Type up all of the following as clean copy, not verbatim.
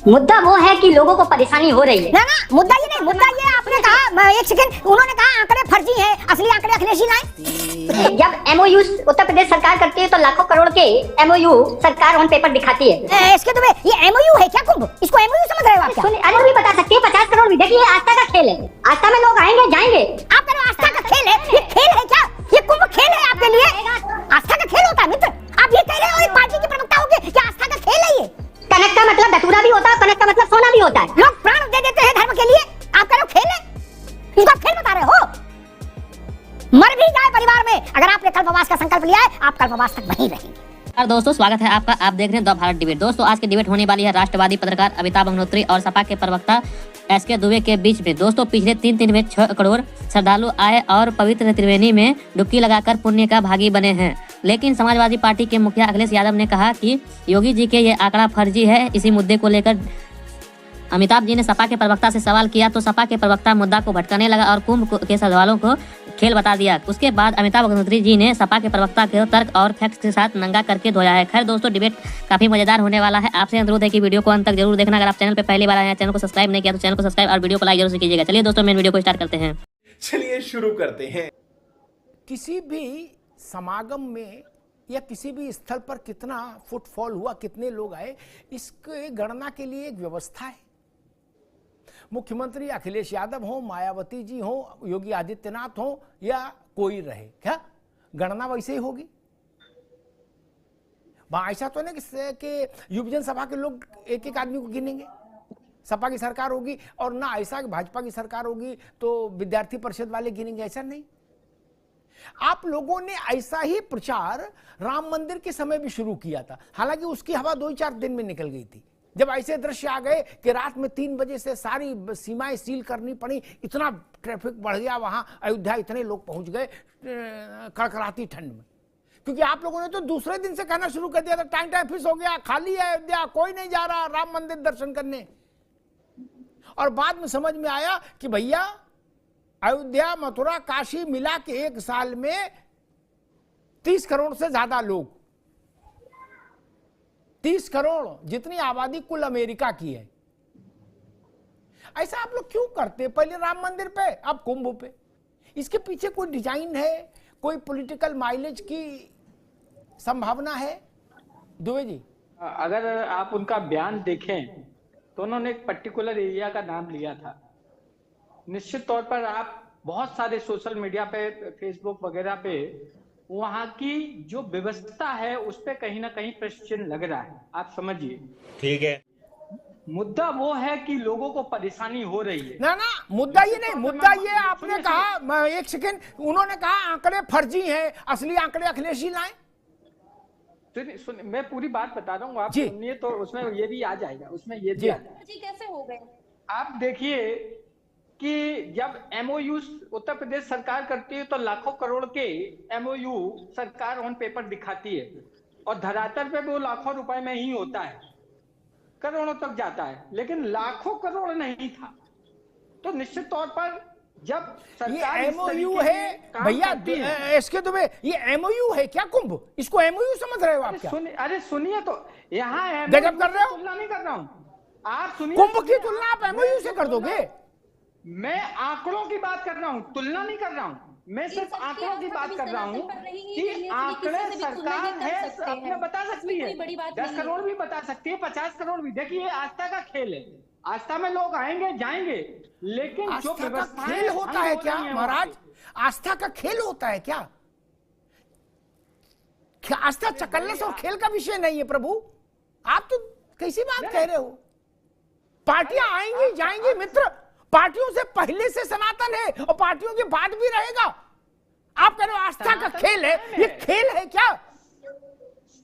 मुद्दा वो है कि लोगों को परेशानी हो रही है ना ना, मुद्दा ये नहीं, मुद्दा ये आपने कहा, एक सेकंड, उन्होंने कहा आंकड़े फर्जी हैं, असली आंकड़े अखिलेश जी लाए। जब एमओयू उत्तर प्रदेश सरकार करती है तो लाखों करोड़ के एमओयू सरकार ऑन पेपर दिखाती है। इसके तो ये एमओयू है क्या कुंभ? इसको एमओयू समझ रहे हो आप क्या? अरे भी बता सकती है 50 करोड़ भी। देखिए आस्था का खेल है, आस्था में लोग आएंगे जाएंगे। आप कह रहे हो आस्था का खेल है? ये खेल है क्या? ये कुंभ खेल है आपके लिए? आस्था का खेल होता है मित्र, आप ये कह रहे हो? एक पार्टी के प्रवक्ता होके कि आस्था का खेल है ये? कनक का मतलब धतूरा भी होता है, कनक का मतलब सोना भी होता है। लोग प्राण दे देते हैं धर्म के लिए, आप कह रहे हो खेल है? इसको आप खेल बता रहे हो? मर भी जाए परिवार में, अगर आपने कल्पवास का संकल्प लिया है, आप कल्पवास तक वहीं रहेंगे। और दोस्तों स्वागत है आपका, आप देख रहे हैं द भारत डिबेट। दोस्तों आज की डिबेट होने वाली है राष्ट्रवादी पत्रकार अमिताभ अग्निहोत्री और सपा के प्रवक्ता एसके दुबे के बीच में। दोस्तों पिछले 3 दिन में 6 करोड़ श्रद्धालु आए और पवित्र त्रिवेणी में डुबकी लगाकर पुण्य का भागी बने हैं। लेकिन समाजवादी पार्टी के मुखिया अखिलेश यादव ने कहा कि योगी जी के ये आंकड़ा फर्जी है। इसी मुद्दे को लेकर अमिताभ जी ने सपा के प्रवक्ता से सवाल किया तो सपा के प्रवक्ता मुद्दा को भटकाने लगा और कुंभ के सवालों को खेल बता दिया। उसके बाद अमिताभ अग्निहोत्री जी ने सपा के प्रवक्ता के तर्क और फैक्ट्स के साथ नंगा करके धोया है। खैर दोस्तों डिबेट काफी मजेदार होने वाला है। आपसे अनुरोध है कि वीडियो को अंत तक जरूर देखना। अगर आप चैनल पे पहली बार आए हैं, चैनल को सब्सक्राइब नहीं किया तो चैनल को सब्सक्राइब और वीडियो को लाइक जरूर से कीजिएगा। चलिए दोस्तों मेन वीडियो को स्टार्ट करते हैं। चलिए शुरू करते हैं। किसी भी समागम में या किसी भी स्थल पर कितना फुटफॉल हुआ, कितने लोग आए, इसके गणना के लिए एक व्यवस्था है। मुख्यमंत्री अखिलेश यादव हो, मायावती जी हो, योगी आदित्यनाथ हो या कोई रहे, क्या गणना वैसे ही होगी? ऐसा तो नहीं कि युवजन सभा के लोग एक एक आदमी को गिनेंगे। सपा की सरकार होगी और ना ऐसा कि भाजपा की सरकार होगी तो विद्यार्थी परिषद वाले गिनेंगे, ऐसा नहीं। आप लोगों ने ऐसा ही प्रचार राम मंदिर के समय भी शुरू किया था, हालांकि उसकी हवा 2-4 दिन में निकल गई थी, जब ऐसे दृश्य आ गए कि रात में 3 बजे से सारी सीमाएं सील करनी पड़ी, इतना ट्रैफिक बढ़ गया वहां अयोध्या, इतने लोग पहुंच गए कड़कड़ाती ठंड में। क्योंकि आप लोगों ने तो दूसरे दिन से कहना शुरू कर दिया था टाइम फिक्स हो गया, खाली है अयोध्या, कोई नहीं जा रहा राम मंदिर दर्शन करने। और बाद में समझ में आया कि भैया अयोध्या, मथुरा, काशी मिला के एक साल में 30 करोड़ से ज्यादा लोग, 30 करोड़ जितनी आबादी कुल अमेरिका की है। ऐसा आप लोग क्यों करते? पहले राम मंदिर पे, अब कुंभ पे। इसके पीछे कोई डिजाइन है, कोई पॉलिटिकल माइलेज की संभावना है? दुबे जी, अगर आप उनका बयान देखें तो उन्होंने एक पर्टिकुलर एरिया का नाम लिया था। निश्चित तौर पर आप बहुत सारे सोशल मीडिया पे, फेसबुक वगैरह पे वहां की जो व्यवस्था है उस पे कहीं ना कहीं प्रश्न चिन्ह लग रहा है। आप समझिए, ठीक है। मुद्दा वो है कि लोगों को परेशानी हो रही है। ना ना, मुद्दा ये नहीं, मुद्दा ये आपने कहा, एक सेकेंड, उन्होंने कहा आंकड़े फर्जी हैं, असली आंकड़े अखिलेश जी लाए। सुन, मैं पूरी बात बता रहा हूँ, आप सुनिए तो उसमें ये भी आ जाएगा, उसमें ये भी आ जाएगा। जी कैसे हो गए? आप देखिए कि जब एमओयू उत्तर प्रदेश सरकार करती है तो लाखों करोड़ के एमओयू सरकार ऑन पेपर दिखाती है और धरातल पे वो लाखों रुपए में ही होता है, करोड़ों तक जाता है, लेकिन लाखों करोड़ नहीं था। तो निश्चित तौर पर जब सरकार ये एमओयू है भैया, इसके दुबे ये एमओयू है क्या कुंभ? इसको एमओयू समझ रहे हो आप क्या? अरे सुनिए तो, यहाँ गजब कर रहे हो। तुलना नहीं कर रहा हूँ, आप सुनिए। कुंभ की तुलना आप एमओयू से कर दोगे? मैं आंकड़ों की बात कर रहा हूँ, तुलना नहीं कर रहा हूँ। मैं सिर्फ आंकड़ों की बात कर रहा हूँ कि आंकड़े सरकार है अपने बता सकती है, 10 करोड़ भी बता सकती है, 50 करोड़ भी। देखिए आस्था का खेल है, आस्था में लोग आएंगे जाएंगे, लेकिन जो व्यवस्था खेल होता है क्या महाराज? आस्था का खेल होता है क्या? आस्था चकल्लस और खेल का विषय नहीं है प्रभु। आप तो कैसी बात कह रहे हो? पार्टियां आएंगी जाएंगी मित्र, पार्टियों से पहले से सनातन है और पार्टियों के बाद भी रहेगा। आप कह रहे हो आस्था का खेल है, ये खेल है क्या?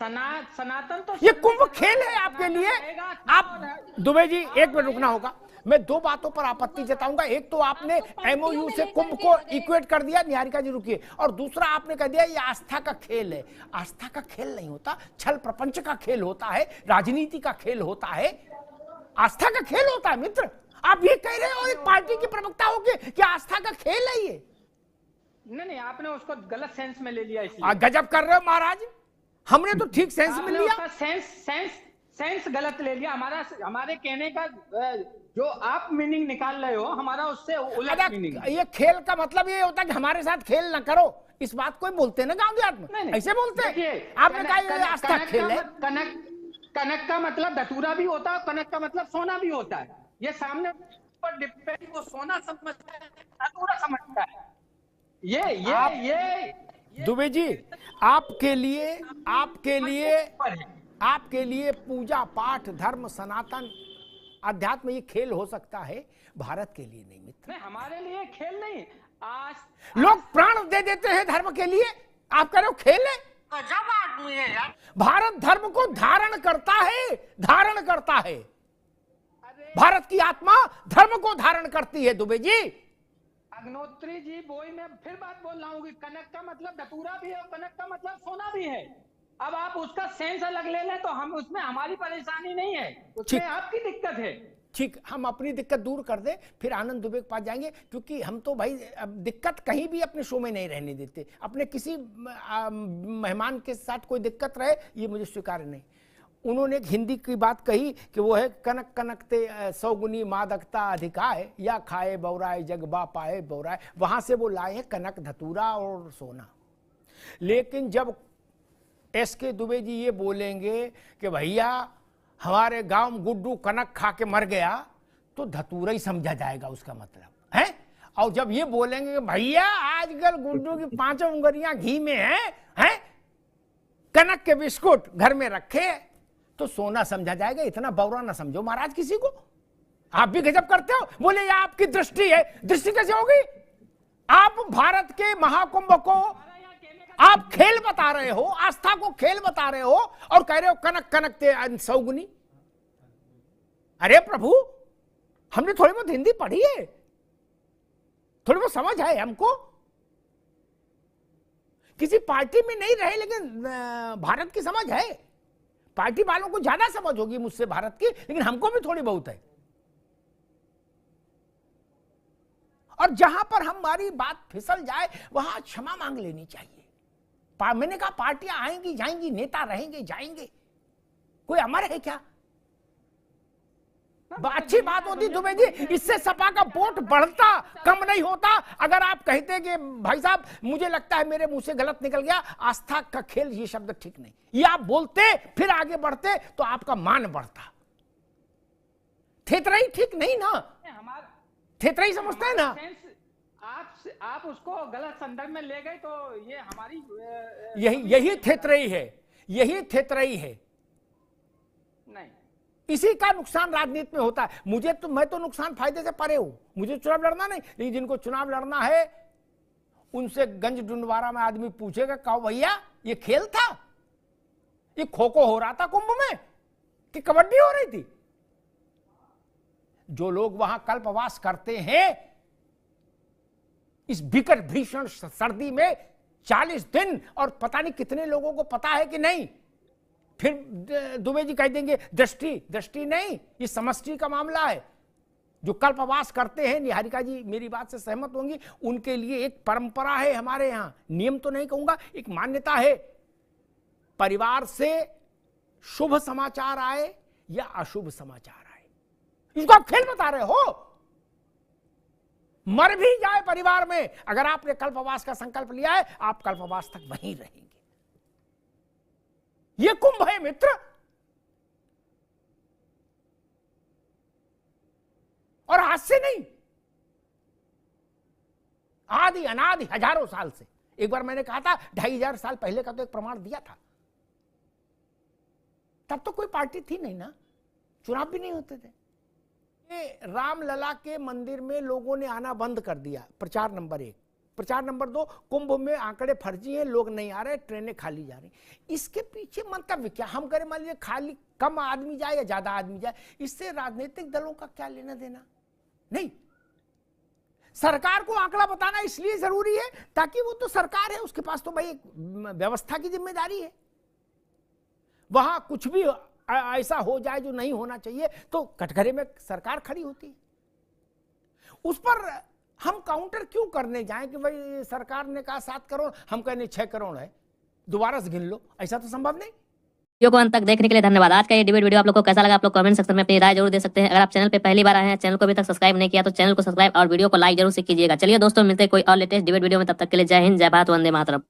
सनातन तो ये कुंभ खेल है आपके लिए? आप दुबे जी 1 मिनट रुकना होगा, मैं 2 बातों पर आपत्ति जताऊंगा। एक तो आपने एमओयू से कुंभ को इक्वेट कर दिया, निहारिका जी रुकिए, और दूसरा आपने कह दिया ये आस्था का खेल है। आस्था का खेल नहीं होता, छल प्रपंच का खेल होता है, राजनीति का खेल होता है, आस्था का खेल होता है मित्र। आप ये कह रहे हो एक पार्टी के प्रवक्ता होके कि आस्था का खेल है ये? नहीं, आपने उसको गलत सेंस में ले लिया, इसलिए गजब कर रहे हो महाराज। हमने तो ठीक सेंस में लिया। सेंस गलत ले लिया। हमारे कहने का जो आप मीनिंग निकाल रहे हो, हमारा उससे उलट मीनिंग। ये खेल का मतलब ये होता है कि हमारे साथ खेल ना करो, इस बात को बोलते हैं ना गांव देहात में, ऐसे बोलते हैं। आपने कहा ये आस्था खेल है। कनक का मतलब धतूरा भी होता है, कनक का मतलब सोना भी होता है। ये सामने पर डिपेंड, वो सोना समझता है, धतूरा समझता है। ये दुबे जी, आपके लिए पूजा पाठ धर्म सनातन अध्यात्म ये खेल हो सकता है, भारत के लिए नहीं मित्र। नहीं, हमारे लिए खेल नहीं। आज लोग प्राण दे देते हैं धर्म के लिए, आप कह रहे हो खेल है? गजब आदमी है यार। भारत धर्म को धारण करता है। भारत की आत्मा धर्म को धारण करती है दुबे जी। अग्नोत्री जी, वही मैं फिर बात बोल रहा हूँ कि कनक का मतलब धतूरा भी है और कनक का मतलब सोना भी है। अब आप उसका सेंस अलग ले लें तो हम उसमें, हमारी परेशानी नहीं है, उसमें आपकी दिक्कत है। ठीक, हम अपनी दिक्कत दूर कर दें, फिर आनंद दुबे के पास जाएंगे, क्योंकि हम तो भाई अब दिक्कत कहीं भी अपने शो में नहीं रहने देते। अपने किसी मेहमान के साथ कोई दिक्कत रहे, ये मुझे स्वीकार नहीं। उन्होंने एक हिंदी की बात कही कि वो है कनक कनकते सौगुनी मादकता अधिकाय, या खाए बौराए जग बा पाए बौराए। वहां से वो लाए हैं कनक धतूरा और सोना। लेकिन जब एसके दुबे जी ये बोलेंगे कि भैया हमारे गांव में गुड्डू कनक खा के मर गया, तो धतूरा ही समझा जाएगा उसका मतलब है। और जब ये बोलेंगे कि भैया आजकल गुड्डू की 5 उंगलियां घी में हैं, कनक के बिस्कुट घर में रखे, तो सोना समझा जाएगा। इतना बौरा ना समझो महाराज किसी को, आप भी गजब करते हो। बोले ये आपकी दृष्टि है, दृष्टि कैसे होगी? आप भारत के महाकुंभ को आप खेल बता रहे हो, आस्था को खेल बता रहे हो, और कह रहे हो कनक कनकते सौगुनी। अरे प्रभु, हमने थोड़ी बहुत हिंदी पढ़ी है, थोड़ी बहुत समझ है हमको। किसी पार्टी में नहीं रहे, लेकिन भारत की समझ है। पार्टी वालों को ज्यादा समझ होगी मुझसे भारत की, लेकिन हमको भी थोड़ी बहुत है। और जहां पर हमारी बात फिसल जाए, वहां क्षमा मांग लेनी चाहिए। मैंने कहा पार्टियां आएंगी जाएंगी, नेता रहेंगे जाएंगे, कोई अमर है क्या? अच्छी बात होती दुबे जी, इससे सपा का वोट बढ़ता, कम नहीं होता। अगर आप कहते कि भाई साहब मुझे लगता है मेरे मुंह से गलत निकल गया, आस्था का खेल, ये शब्द ठीक नहीं, ये आप बोलते फिर आगे बढ़ते तो आपका मान बढ़ता। थेतराई ठीक नहीं ना, थेतराई समझते हैं ना आप उसको गलत संदर्भ में ले गए, तो ये हमारी यही थेतराई है, यही थेतराई है। नहीं, इसी का नुकसान राजनीति में होता है। मैं तो नुकसान फायदे से परे हूं, मुझे चुनाव लड़ना नहीं, लेकिन जिनको चुनाव लड़ना है उनसे गंज डुंडवारा में आदमी पूछेगा, कहो भैया ये खेल था, ये खो खो हो रहा था कुंभ में कि कबड्डी हो रही थी? जो लोग वहां कल्पवास करते हैं इस बिकट भीषण सर्दी में 40 दिन, और पता नहीं कितने लोगों को पता है कि नहीं, फिर दुबे जी कह देंगे दृष्टि नहीं, ये समष्टि का मामला है। जो कल्पवास करते हैं, निहारिका जी मेरी बात से सहमत होंगी, उनके लिए एक परंपरा है हमारे यहाँ, नियम तो नहीं कहूंगा, एक मान्यता है। परिवार से शुभ समाचार आए या अशुभ समाचार आए, इसको आप खेल बता रहे हो। मर भी जाए परिवार में, अगर आपने कल्पवास का संकल्प लिया है, आप कल्पवास तक वहीं रहेंगे। ये कुंभ है मित्र, और आज से नहीं, आदि अनादि हजारों साल से। एक बार मैंने कहा था 2500 साल पहले का तो एक प्रमाण दिया था, तब तो कोई पार्टी थी नहीं ना, चुनाव भी नहीं होते थे। रामलला के मंदिर में लोगों ने आना बंद कर दिया, प्रचार नंबर 1। प्रचार नंबर 2, कुंभ में आंकड़े फर्जी हैं, लोग नहीं आ रहे, ट्रेनें खाली जा रही। इसके पीछे मंतव्य क्या? हम करें मान लीजिए खाली कम आदमी जाए या ज्यादा आदमी जाए, इससे राजनीतिक दलों का क्या लेना देना? नहीं, सरकार को आंकड़ा बताना इसलिए जरूरी है ताकि वो तो सरकार है, उसके पास तो भाई व्यवस्था की जिम्मेदारी है। वहां कुछ भी ऐसा हो जाए जो नहीं होना चाहिए तो कटघरे में सरकार खड़ी होती है। उस पर हम काउंटर क्यों करने जाएं कि भाई सरकार ने कहा 7 करोड़, हम कहने 6 करोड़ है, दोबारा से गिन लो, ऐसा तो संभव नहीं। वीडियो को अंत तक देखने के लिए धन्यवाद। आज का ये डिबेट वीडियो आप लोग को कैसा लगा आप लोग कमेंट सेक्शन में अपनी राय जरूर दे सकते हैं। अगर आप चैनल पे पहली बार आए हैं, चैनल को अभी तक सब्सक्राइब नहीं किया तो चैनल को सब्सक्राइब और वीडियो को लाइक जरूर से कीजिएगा। चलिए दोस्तों, मिलते हैं कोई और लेटेस्ट डिबेट वीडियो में, तब तक के लिए जय हिंद, जय भारत, वंदे मातरम।